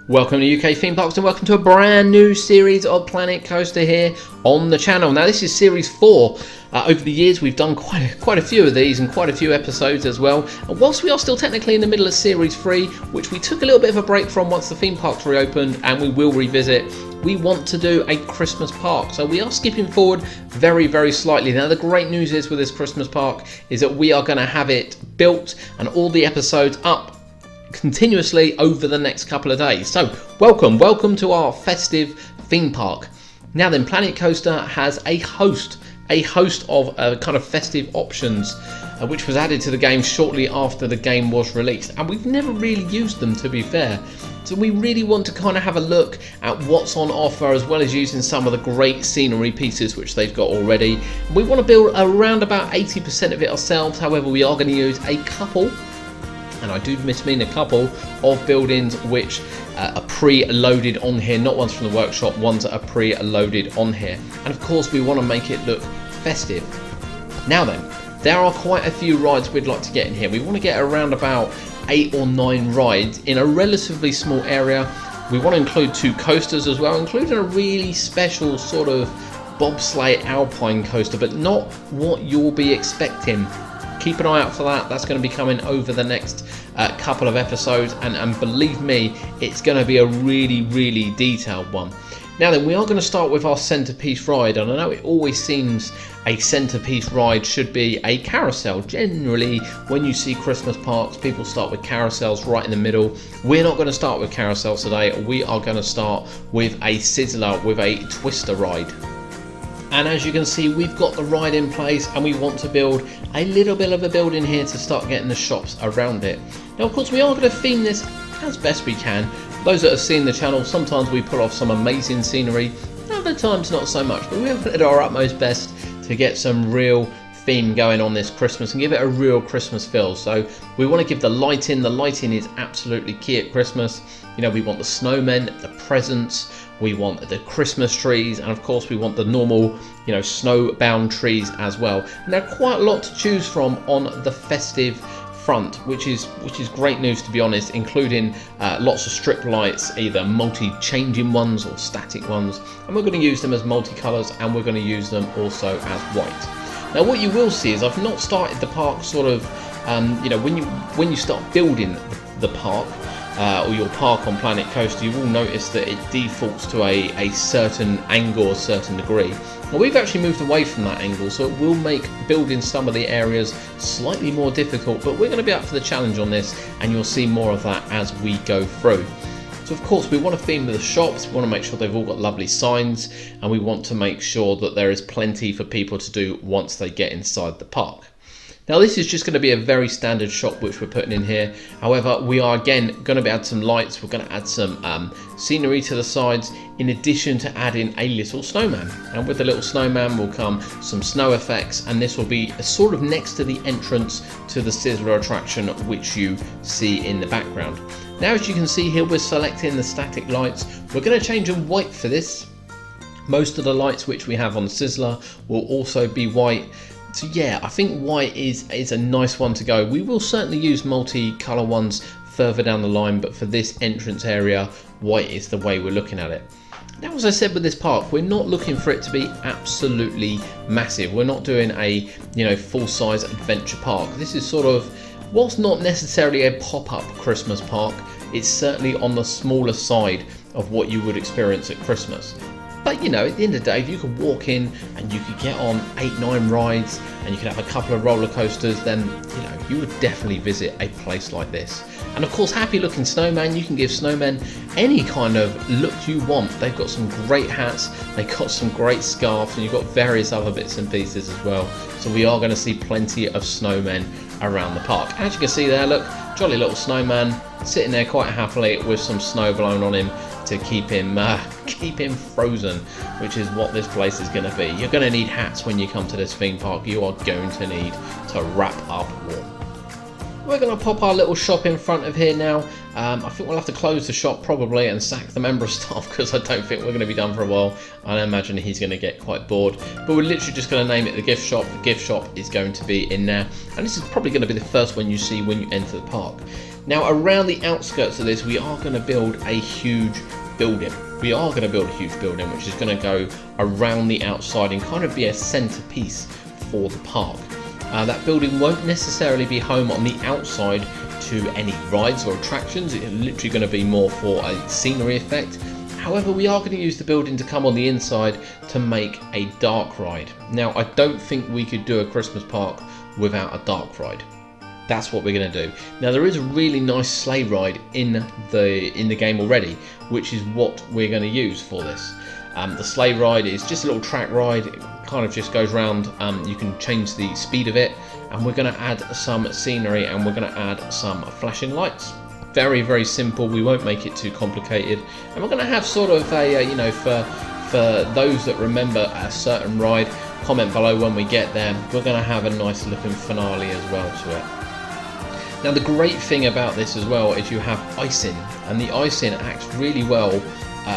Welcome to UK Theme Parks and welcome to a brand new series of Planet Coaster here on the channel. Now this is series 4. Over the years we've done quite a few of these and quite a few episodes as well. And whilst we are still technically in the middle of series 3, which we took a little bit of a break from once the theme parks reopened and we will revisit, we want to do a Christmas park. So we are skipping forward very slightly. Now the great news is with this Christmas park is that we are going to have it built and all the episodes up continuously over the next couple of days. So welcome to our festive theme park. Now then, Planet Coaster has a host of kind of festive options which was added to the game shortly after the game was released, and we've never really used them, to be fair. So we really want to kind of have a look at what's on offer, as well as using some of the great scenery pieces which they've got already. We want to build around about 80% of it ourselves. However, we are going to use a couple, and I do mean a couple, of buildings which are pre-loaded on here, not ones from the workshop, ones that are pre-loaded on here. And of course we want to make it look festive. Now then, there are quite a few rides we'd like to get in here. We want to get around about 8 or 9 rides in a relatively small area. We want to include 2 coasters as well, including a really special sort of bobsleigh alpine coaster, but not what you'll be expecting. Keep an eye out for that. That's going to be coming over the next couple of episodes, and believe me, it's going to be a really detailed one. Now then, we are going to start with our centerpiece ride, and I know it always seems a centerpiece ride should be a carousel. Generally, when you see Christmas parks, people start with carousels right in the middle. We're not going to start with carousels today. We are going to start with a Sizzler, with a twister ride. And as you can see, we've got the ride in place, and we want to build a little bit of a building here to start getting the shops around it. Now of course we are going to theme this as best we can. Those that have seen the channel, sometimes we pull off some amazing scenery, other times not so much, but we've done our utmost best to get some real theme going on this Christmas and give it a real Christmas feel. So we want to give the lighting is absolutely key at Christmas. You know, we want the snowmen, the presents, we want the Christmas trees, and of course we want the normal, you know, snow-bound trees as well. And there are quite a lot to choose from on the festive front, which is great news, to be honest, including lots of strip lights, either multi-changing ones or static ones, and we're going to use them as multicolours, and we're going to use them also as white. Now what you will see is I've not started the park sort of, you know, when you start building the park, or your park on Planet Coaster, you will notice that it defaults to a certain angle or a certain degree. Well, we've actually moved away from that angle, so it will make building some of the areas slightly more difficult, but we're going to be up for the challenge on this, and you'll see more of that as we go through. So of course we want to theme the shops, we want to make sure they've all got lovely signs, and we want to make sure that there is plenty for people to do once they get inside the park. Now this is just going to be a very standard shop which we're putting in here. However, we are again going to add some lights, we're going to add some scenery to the sides, in addition to adding a little snowman. And with the little snowman will come some snow effects, and this will be sort of next to the entrance to the Sizzler attraction which you see in the background. Now as you can see here, we're selecting the static lights. We're going to change them white for this. Most of the lights which we have on Sizzler will also be white. So yeah, I think white is a nice one to go. We will certainly use multi-colour ones further down the line, but for this entrance area, white is the way we're looking at it. Now, as I said with this park, we're not looking for it to be absolutely massive. We're not doing a, you know, full-size adventure park. This is sort of, whilst not necessarily a pop-up Christmas park, it's certainly on the smaller side of what you would experience at Christmas. But you know, at the end of the day, if you could walk in and you could get on 8-9 rides and you could have a couple of roller coasters, then you know, you would definitely visit a place like this. And of course, happy looking snowman, you can give snowmen any kind of look you want. They've got some great hats, they've got some great scarves, and you've got various other bits and pieces as well. So we are going to see plenty of snowmen around the park. As you can see there, look, jolly little snowman sitting there quite happily with some snow blown on him to keep him frozen, which is what this place is going to be. You're going to need hats when you come to this theme park. You are going to need to wrap up warm. We're going to pop our little shop in front of here now. I think we'll have to close the shop probably and sack the member of staff, because I don't think we're going to be done for a while. I imagine he's going to get quite bored. But we're literally just going to name it the gift shop. The gift shop is going to be in there, and this is probably going to be the first one you see when you enter the park. Now around the outskirts of this, we are going to build a huge building. We are going to build a huge building which is going to go around the outside and kind of be a centerpiece for the park. That building won't necessarily be home on the outside to any rides or attractions. It's literally going to be more for a scenery effect. However, we are going to use the building to come on the inside to make a dark ride. Now, I don't think we could do a Christmas park without a dark ride. That's what we're going to do. Now, there is a really nice sleigh ride in the game already, which is what we're going to use for this. The sleigh ride is just a little track ride. It kind of just goes round. You can change the speed of it, and we're going to add some scenery, and we're going to add some flashing lights. Very, very simple. We won't make it too complicated, and we're going to have sort of a for those that remember a certain ride, comment below when we get there. We're going to have a nice looking finale as well to it. Now, the great thing about this as well is you have icing, and the icing acts really well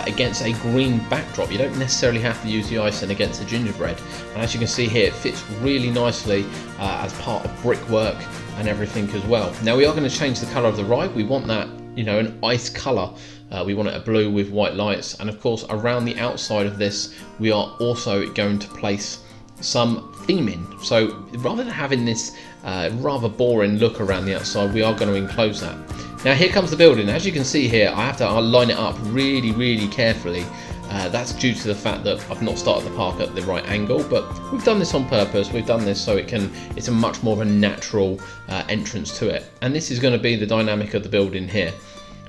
against a green backdrop. You don't necessarily have to use the icing against the gingerbread, and as you can see here, it fits really nicely as part of brickwork and everything as well. Now, we are going to change the colour of the ride. We want that, an ice colour. We want it a blue with white lights, and of course around the outside of this we are also going to place some theming. So rather than having this rather boring look around the outside, we are going to enclose that. Now here comes the building. As you can see here, I have to line it up really carefully. That's due to the fact that I've not started the park at the right angle, but we've done this on purpose. We've done this so it's a much more of a natural entrance to it, and this is going to be the dynamic of the building here.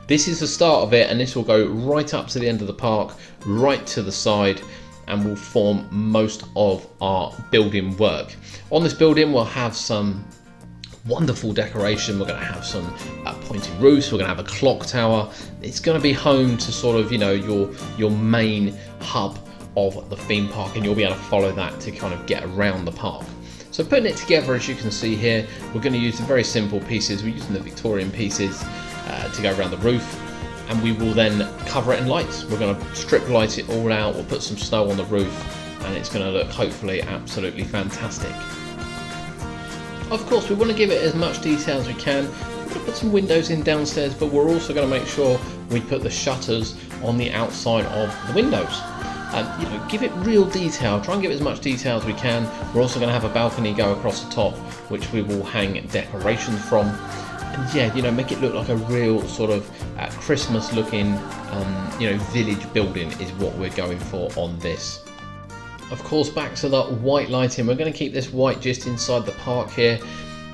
This is the start of it, and this will go right up to the end of the park, right to the side, and will form most of our building work. On this building we'll have some wonderful decoration. We're going to have some pointed roofs. We're going to have a clock tower. It's going to be home to sort of your main hub of the theme park, and you'll be able to follow that to kind of get around the park. So putting it together, as you can see here, we're going to use the very simple pieces. We're using the Victorian pieces to go around the roof, and we will then cover it in lights. We're going to strip light it all out. We'll put some snow on the roof, and it's going to look hopefully absolutely fantastic. Of course, we want to give it as much detail as we can. We're going to put some windows in downstairs, but we're also going to make sure we put the shutters on the outside of the windows. Give it real detail. Try and give it as much detail as we can. We're also going to have a balcony go across the top, which we will hang decorations from. And yeah, make it look like a real sort of Christmas looking, village building is what we're going for on this. Of course, back to the white lighting. We're going to keep this white just inside the park here.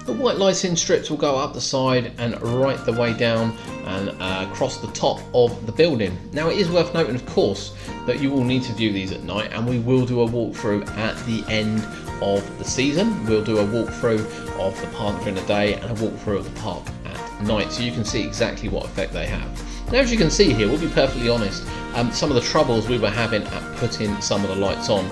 The white lighting strips will go up the side and right the way down and across the top of the building. Now, it is worth noting, of course, that you will need to view these at night, and we will do a walkthrough at the end of the season. We'll do a walkthrough of the park during the day and a walkthrough of the park at night, so you can see exactly what effect they have. Now, as you can see here, we'll be perfectly honest, some of the troubles we were having at putting some of the lights on,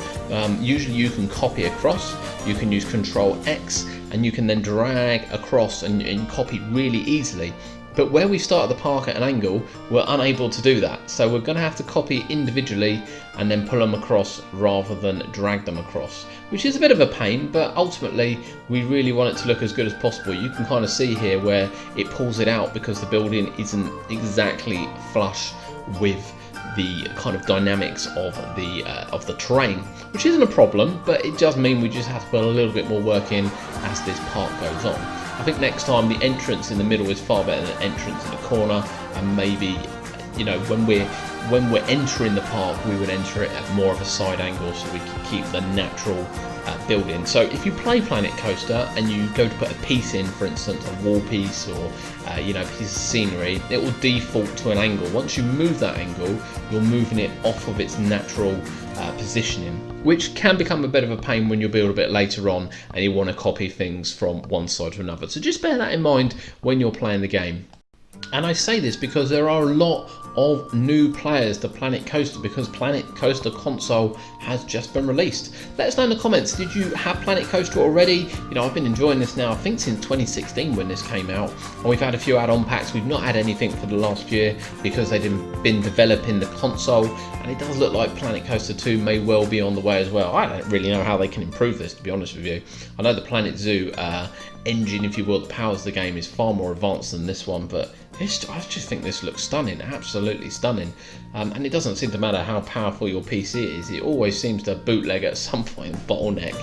usually you can copy across, you can use Control X, and you can then drag across and copy really easily. But where we started the park at an angle, we're unable to do that. So we're going to have to copy individually and then pull them across rather than drag them across, which is a bit of a pain, but ultimately we really want it to look as good as possible. You can kind of see here where it pulls it out because the building isn't exactly flush with the kind of dynamics of the terrain, which isn't a problem, but it does mean we just have to put a little bit more work in as this park goes on. I think next time the entrance in the middle is far better than the entrance in the corner, and maybe when we're entering the park, we would enter it at more of a side angle so we can keep the natural building. So if you play Planet Coaster and you go to put a piece in, for instance a wall piece or a piece of scenery, it will default to an angle. Once you move that angle, you're moving it off of its natural positioning, which can become a bit of a pain when you build a bit later on and you want to copy things from one side to another. So just bear that in mind when you're playing the game. And I say this because there are a lot of new players to Planet Coaster because Planet Coaster console has just been released. Let us know in the comments, did you have Planet Coaster already? I've been enjoying this now, I think since 2016 when this came out, and we've had a few add-on packs. We've not had anything for the last year because they've been developing the console, and it does look like Planet Coaster 2 may well be on the way as well. I don't really know how they can improve this, to be honest with you. I know the Planet Zoo engine, if you will, that powers the game is far more advanced than this one, but I just think this looks stunning, absolutely stunning. And it doesn't seem to matter how powerful your PC is, it always seems to bootleg at some point, bottleneck.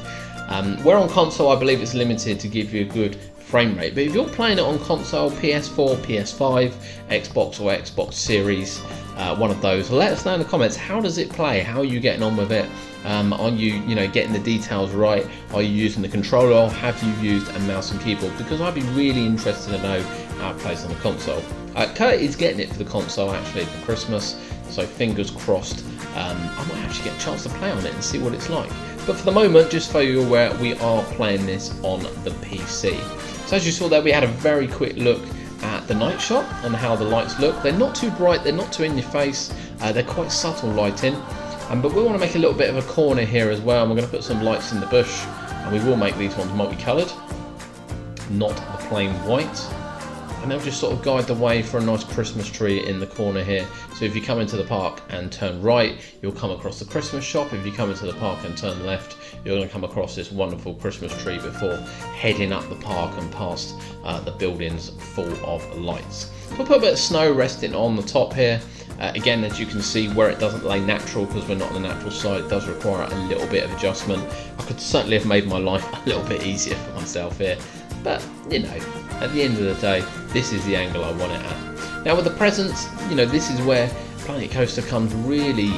Where on console I believe it's limited to give you a good frame rate, but if you're playing it on console, PS4, PS5, Xbox or Xbox Series, one of those, let us know in the comments, how does it play, how are you getting on with it? Are you getting the details right? Are you using the controller, or have you used a mouse and keyboard? Because I'd be really interested to know how it plays on the console. Kurt is getting it for the console actually for Christmas, so fingers crossed. I might actually get a chance to play on it and see what it's like. But for the moment, just so you're aware, we are playing this on the PC. So as you saw there, we had a very quick look at the night shot and how the lights look. They're not too bright, they're not too in your face, they're quite subtle lighting. But we want to make a little bit of a corner here as well. We're going to put some lights in the bush, and we will make these ones multicoloured, not the plain white. And they'll just sort of guide the way for a nice Christmas tree in the corner here. So if you come into the park and turn right, you'll come across the Christmas shop. If you come into the park and turn left, you're going to come across this wonderful Christmas tree before heading up the park and past the buildings full of lights. So we'll put a bit of snow resting on the top here. Again, as you can see, where it doesn't lay natural, because we're not on the natural side, it does require a little bit of adjustment. I could certainly have made my life a little bit easier for myself here, but at the end of the day, this is the angle I want it at. Now with the presents, this is where Planet Coaster comes really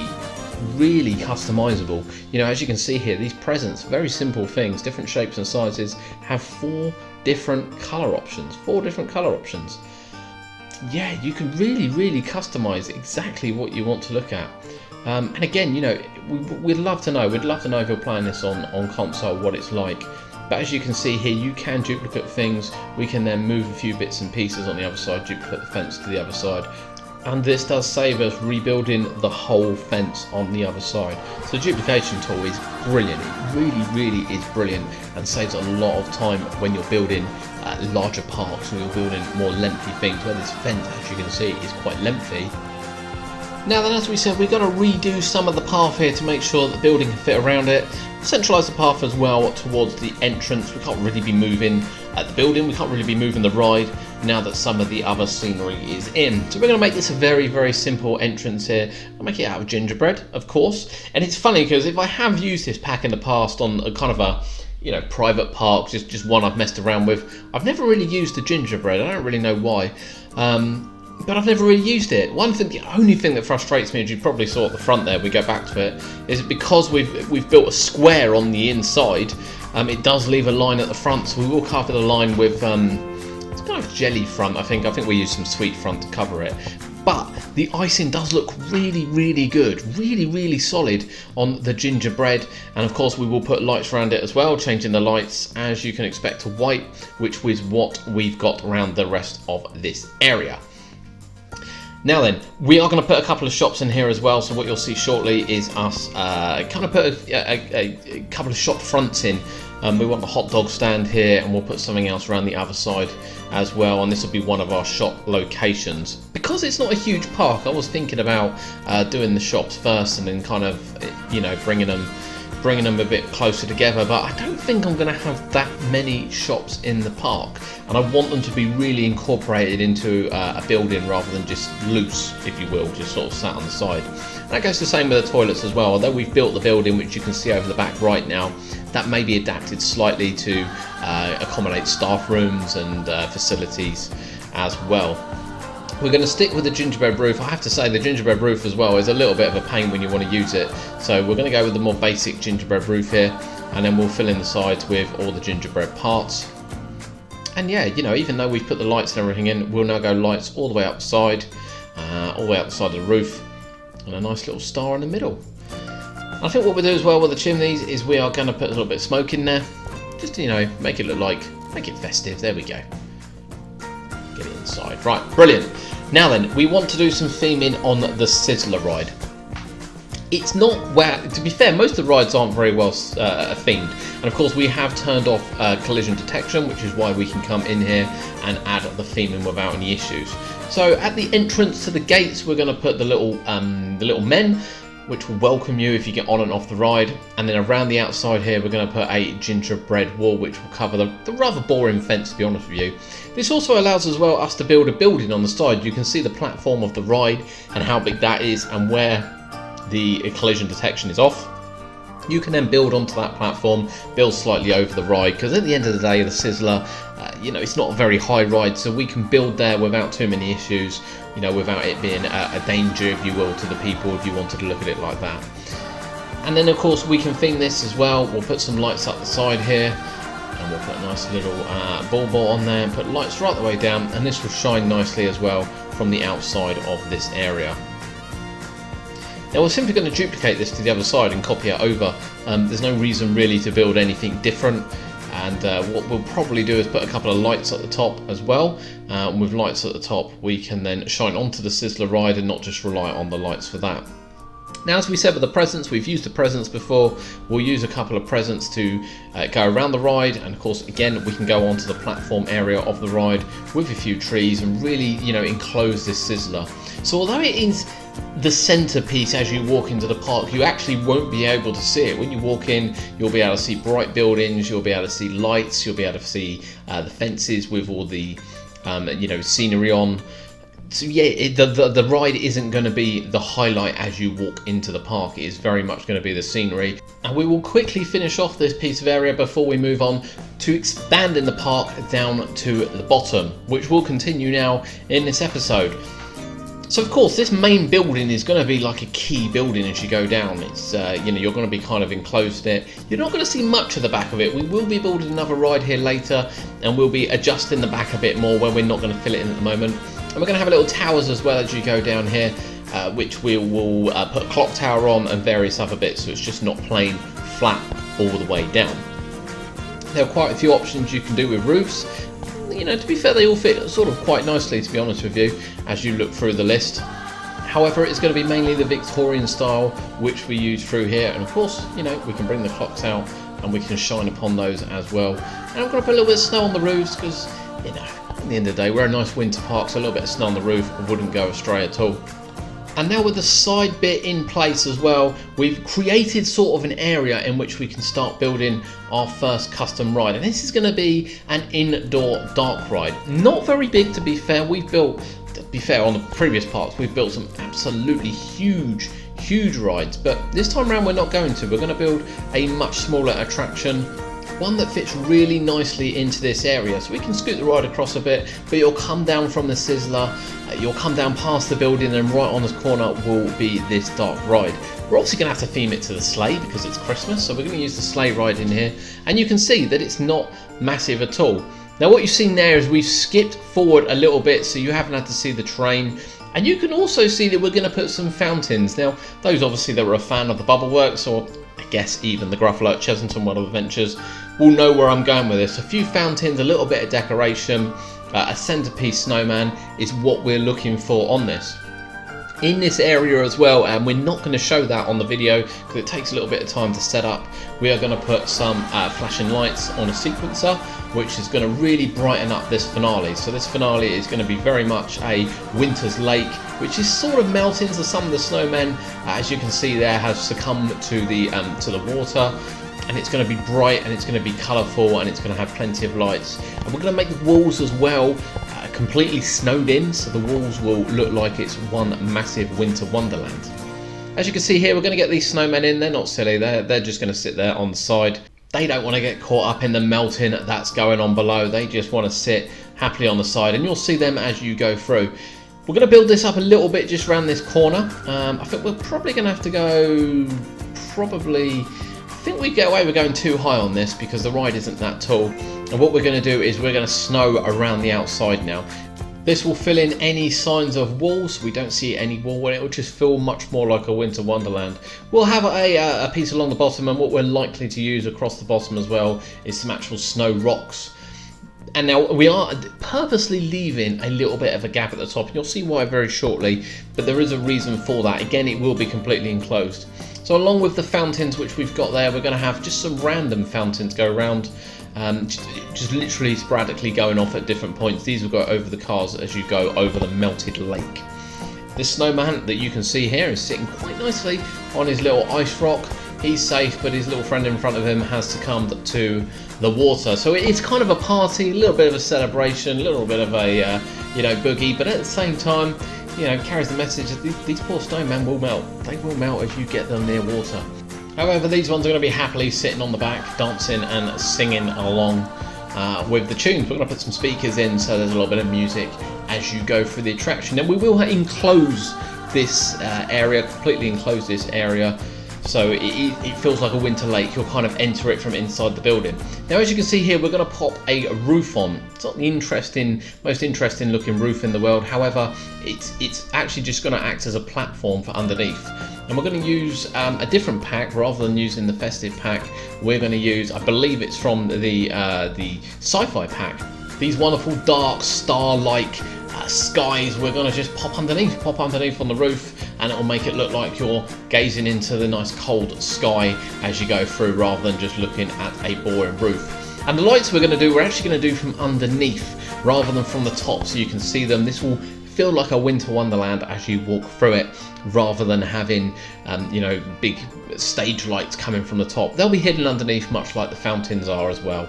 customizable. As you can see here, these presents, very simple things, different shapes and sizes, have 4 different color options. Yeah, you can really customize exactly what you want to look at. And again, we'd love to know. We'd love to know if you're playing this on console, what it's like. But as you can see here, you can duplicate things. We can then move a few bits and pieces on the other side, duplicate the fence to the other side. And this does save us rebuilding the whole fence on the other side. So the duplication tool is brilliant. It really is brilliant, and saves a lot of time when you're building larger parks, when you're building more lengthy things, where this fence, as you can see, is quite lengthy. Now then, as we said, we've got to redo some of the path here to make sure that the building can fit around it. Centralise the path as well towards the entrance. We can't really be moving the building, we can't really be moving the ride now that some of the other scenery is in. So we're going to make this a very simple entrance here. I'll make it out of gingerbread, of course. And it's funny because if I have used this pack in the past on a kind of a private park, just one I've messed around with, I've never really used the gingerbread. I don't really know why. But I've never really used it. The only thing that frustrates me, as you probably saw at the front there, we go back to it, is because we've built a square on the inside, it does leave a line at the front, so we will cover the line with it's kind of jelly front. I think we use some sweet front to cover it. But the icing does look really good, really solid on the gingerbread. And of course we will put lights around it as well, changing the lights, as you can expect, to white, which is what we've got around the rest of this area. Now then, we are going to put a couple of shops in here as well, so what you'll see shortly is us kind of put a couple of shop fronts in. We want the hot dog stand here, and we'll put something else around the other side as well, and this will be one of our shop locations. Because it's not a huge park, I was thinking about doing the shops first and then kind of, bringing them a bit closer together, but I don't think I'm going to have that many shops in the park, and I want them to be really incorporated into a building rather than just loose, if you will, just sort of sat on the side. And that goes the same with the toilets as well. Although we've built the building, which you can see over the back right now, that may be adapted slightly to accommodate staff rooms and facilities as well. We're going to stick with the gingerbread roof. I have to say the gingerbread roof as well is a little bit of a pain when you want to use it. So we're going to go with the more basic gingerbread roof here, and then we'll fill in the sides with all the gingerbread parts. And yeah, even though we've put the lights and everything in, we'll now go lights all the way outside, all the way outside of the roof, and a nice little star in the middle. I think what we'll do as well with the chimneys is we are going to put a little bit of smoke in there, just to, make it festive. There we go. Get it inside. Right, brilliant. Now then, we want to do some theming on the Sizzler ride. It's not, well, to be fair, most of the rides aren't very well themed, and of course we have turned off collision detection, which is why we can come in here and add the theming without any issues. So at the entrance to the gates, we're going to put the little men. which will welcome you if you get on and off the ride. And then around the outside here, we're going to put a gingerbread wall, which will cover the rather boring fence, to be honest with you. This also allows as well us to build a building on the side. You can see the platform of the ride and how big that is and where the collision detection is off. You can then build onto that platform, build slightly over the ride, because at the end of the day, the Sizzler, it's not a very high ride, so we can build there without too many issues, without it being a danger, if you will, to the people, if you wanted to look at it like that. And then of course we can theme this as well. We'll put some lights up the side here, and we'll put a nice little ball on there, and put lights right the way down, and this will shine nicely as well from the outside of this area. Now we're simply going to duplicate this to the other side and copy it over. There's no reason really to build anything different, and what we'll probably do is put a couple of lights at the top as well. With lights at the top, we can then shine onto the Sizzler ride and not just rely on the lights for that. Now, as we said with the presents, we've used the presents before. We'll use a couple of presents to go around the ride, and of course again we can go onto the platform area of the ride with a few trees and really enclose this Sizzler. So although it is the centerpiece as you walk into the park, you actually won't be able to see it. When you walk in, you'll be able to see bright buildings, you'll be able to see lights, you'll be able to see the fences with all the scenery on. So yeah, the ride isn't going to be the highlight as you walk into the park. It is very much going to be the scenery. And we will quickly finish off this piece of area before we move on to expanding the park down to the bottom, which will continue now in this episode. So of course this main building is going to be like a key building as you go down. It's you're going to be kind of enclosed in it. You're not going to see much of the back of it. We will be building another ride here later, and we'll be adjusting the back a bit more when we're not going to fill it in at the moment. And we're going to have a little towers as well as you go down here, which we will put a clock tower on and various other bits, so it's just not plain flat all the way down. There are quite a few options you can do with roofs. To be fair, they all fit sort of quite nicely, to be honest with you, as you look through the list. However, it's going to be mainly the Victorian style which we use through here, and of course, we can bring the clocks out and we can shine upon those as well. And I'm going to put a little bit of snow on the roofs because, at the end of the day, we're a nice winter park, so a little bit of snow on the roof wouldn't go astray at all. And now with the side bit in place as well, we've created sort of an area in which we can start building our first custom ride. And this is going to be an indoor dark ride. Not very big, to be fair. On the previous parts, we've built some absolutely huge rides. But this time around, we're not going to. We're going to build a much smaller attraction, one that fits really nicely into this area. So we can scoot the ride across a bit, but you'll come down from the Sizzler, you'll come down past the building, and right on this corner will be this dark ride. We're obviously going to have to theme it to the sleigh because it's Christmas, so we're going to use the sleigh ride in here, and you can see that it's not massive at all. Now what you've seen there is we've skipped forward a little bit, so you haven't had to see the train. And you can also see that we're going to put some fountains. Now, those obviously that were a fan of the Bubbleworks, or I guess even the Gruffalo at Chesington World of Adventures, will know where I'm going with this. A few fountains, a little bit of decoration, a centerpiece snowman is what we're looking for on this. In this area as well, and we're not going to show that on the video because it takes a little bit of time to set up, we are going to put some flashing lights on a sequencer, which is going to really brighten up this finale. So this finale is going to be very much a winter's lake, which is sort of melting, so some of the snowmen, as you can see there, have succumbed to the water. And it's going to be bright, and it's going to be colourful, and it's going to have plenty of lights. And we're going to make the walls as well completely snowed in, so the walls will look like it's one massive winter wonderland. As you can see here, we're going to get these snowmen in. They're not silly, they're just going to sit there on the side. They don't want to get caught up in the melting that's going on below. They just want to sit happily on the side, and you'll see them as you go through. We're going to build this up a little bit just around this corner. I think we're probably going to have to go I think we get away with going too high on this because the ride isn't that tall. And what we're going to do is we're going to snow around the outside now. This will fill in any signs of walls. We don't see any wall, and it will just feel much more like a winter wonderland. We'll have a piece along the bottom, and what we're likely to use across the bottom as well is some actual snow rocks. And now we are purposely leaving a little bit of a gap at the top, and you'll see why very shortly, but there is a reason for that. Again, it will be completely enclosed. So along with the fountains which we've got there, we're going to have just some random fountains go around, just literally sporadically going off at different points. These will go over the cars as you go over the melted lake. This snowman that you can see here is sitting quite nicely on his little ice rock. He's safe, but his little friend in front of him has succumbed to the water. So it's kind of a party, a little bit of a celebration, a little bit of a boogie, but at the same time, carries the message that these poor snowmen will melt. They will melt if you get them near water. However, these ones are going to be happily sitting on the back, dancing and singing along with the tunes. We're going to put some speakers in, so there's a little bit of music as you go through the attraction. Then we will enclose this area, completely enclose this area, so it feels like a winter lake. You'll kind of enter it from inside the building. Now, as you can see here, we're going to pop a roof on. It's not the most interesting looking roof in the world. However, it's actually just going to act as a platform for underneath. And we're going to use a different pack rather than using the festive pack. We're going to use, I believe it's from the sci-fi pack. These wonderful dark star-like skies. We're going to just pop underneath on the roof, and it will make it look like you're gazing into the nice cold sky as you go through, rather than just looking at a boring roof. And the lights we're actually going to do from underneath rather than from the top, so you can see them. This will feel like a winter wonderland as you walk through it, rather than having big stage lights coming from the top. They'll be hidden underneath, much like the fountains are as well.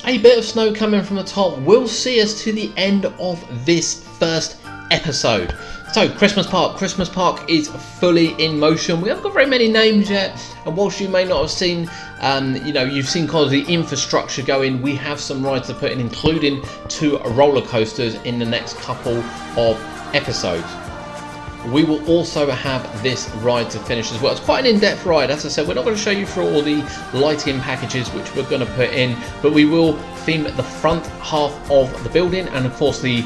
A bit of snow coming from the top will see us to the end of this first episode. So Christmas Park is fully in motion. We haven't got very many names yet, and whilst you may not have seen you've seen kind of the infrastructure going, we have some rides to put in, including 2 roller coasters in the next couple of episodes. We will also have this ride to finish as well. It's quite an in-depth ride. As I said, we're not going to show you through all the lighting packages which we're going to put in, but we will theme the front half of the building, and of course the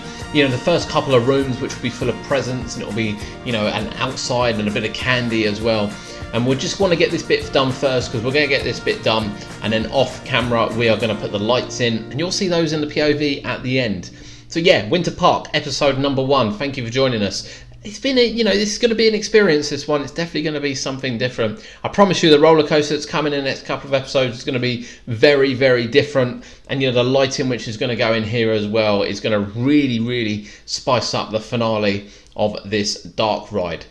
first couple of rooms, which will be full of presents, and it'll be an outside and a bit of candy as well. And we just want to get this bit done first, because we're going to get this bit done, and then off camera we are going to put the lights in, and you'll see those in the POV at the end. So yeah, Winter Park episode number 1. Thank you for joining us. It's been this is going to be an experience, this one. It's definitely going to be something different. I promise you the roller coaster that's coming in the next couple of episodes is going to be very, very different. And the lighting which is going to go in here as well is going to really, really spice up the finale of this dark ride.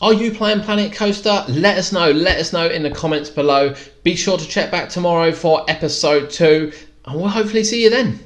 Are you playing Planet Coaster? Let us know in the comments below. Be sure to check back tomorrow for episode 2, and we'll hopefully see you then.